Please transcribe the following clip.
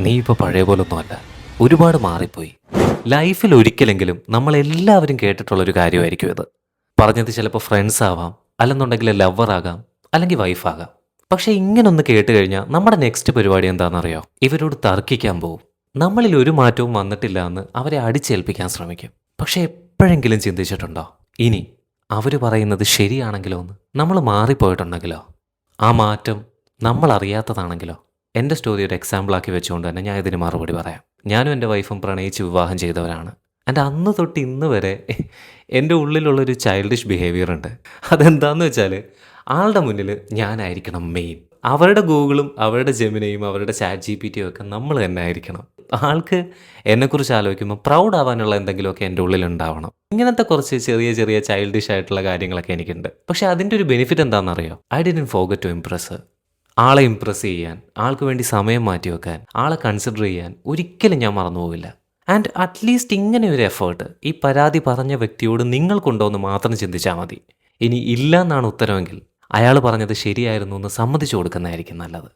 നീ ഇപ്പോൾ പഴയ പോലൊന്നുമല്ല. ഒരുപാട് മാറിപ്പോയി. ലൈഫിൽ ഒരിക്കലെങ്കിലും നമ്മളെല്ലാവരും കേട്ടിട്ടുള്ളൊരു കാര്യമായിരിക്കും ഇത്. പറഞ്ഞത് ചിലപ്പോൾ ഫ്രണ്ട്സ് ആവാം, അല്ലെന്നുണ്ടെങ്കിൽ ലവർ ആകാം, അല്ലെങ്കിൽ വൈഫാകാം. പക്ഷേ ഇങ്ങനൊന്ന് കേട്ട് കഴിഞ്ഞാൽ നമ്മുടെ നെക്സ്റ്റ് പരിപാടി എന്താണെന്നറിയോ? ഇവരോട് തർക്കിക്കാൻ പോവും. നമ്മളിൽ ഒരു മാറ്റവും വന്നിട്ടില്ല എന്ന് അവരെ അടിച്ചേൽപ്പിക്കാൻ ശ്രമിക്കും. പക്ഷേ എപ്പോഴെങ്കിലും ചിന്തിച്ചിട്ടുണ്ടോ? ഇനി അവർ പറയുന്നത് ശരിയാണെങ്കിലോ എന്ന്? നമ്മൾ മാറിപ്പോയിട്ടുണ്ടെങ്കിലോ? ആ മാറ്റം നമ്മൾ അറിയാത്തതാണെങ്കിലോ? എൻ്റെ സ്റ്റോറി ഒരു എക്സാമ്പിളാക്കി വെച്ചുകൊണ്ട് തന്നെ ഞാൻ ഇതിന് മറുപടി പറയാം. ഞാനും എൻ്റെ വൈഫും പ്രണയിച്ച് വിവാഹം ചെയ്തവരാണ്. എൻ്റെ അന്ന് തൊട്ട് ഇന്ന് വരെ എൻ്റെ ഉള്ളിലുള്ളൊരു ചൈൽഡിഷ് ബിഹേവിയർ ഉണ്ട്. അതെന്താണെന്ന് വെച്ചാൽ, ആളുടെ മുന്നിൽ ഞാനായിരിക്കണം മെയിൻ. അവരുടെ ഗൂഗിളും അവരുടെ ജെമിനയും അവരുടെ ചാറ്റ് ജി പി ടിയും ഒക്കെ നമ്മൾ തന്നെ ആയിരിക്കണം. ആൾക്ക് എന്നെക്കുറിച്ച് ആലോചിക്കുമ്പോൾ പ്രൗഡ് ആവാനുള്ള എന്തെങ്കിലുമൊക്കെ എൻ്റെ ഉള്ളിൽ ഉണ്ടാവണം. ഇങ്ങനത്തെ കുറച്ച് ചെറിയ ചെറിയ ചൈൽഡിഷ് ആയിട്ടുള്ള കാര്യങ്ങളൊക്കെ എനിക്കുണ്ട്. പക്ഷേ അതിൻ്റെ ഒരു ബെനിഫിറ്റ് എന്താണെന്നറിയോ? I didn't forget to impress. ആളെ ഇംപ്രസ് ചെയ്യാൻ, ആൾക്ക് വേണ്ടി സമയം മാറ്റി വെക്കാൻ, ആളെ കൺസിഡർ ചെയ്യാൻ ഒരിക്കലും ഞാൻ മറന്നുപോകില്ല. ആൻഡ് അറ്റ്ലീസ്റ്റ് ഇങ്ങനെ ഒരു എഫേർട്ട് ഈ പരാതി പറഞ്ഞ വ്യക്തിയോട് നിങ്ങൾക്കുണ്ടോ എന്ന് മാത്രം ചിന്തിച്ചാൽ മതി. ഇനി ഇല്ല എന്നാണ് ഉത്തരമെങ്കിൽ അയാൾ പറഞ്ഞത് ശരിയായിരുന്നു എന്ന് സമ്മതിച്ചു കൊടുക്കുന്നതായിരിക്കും നല്ലത്.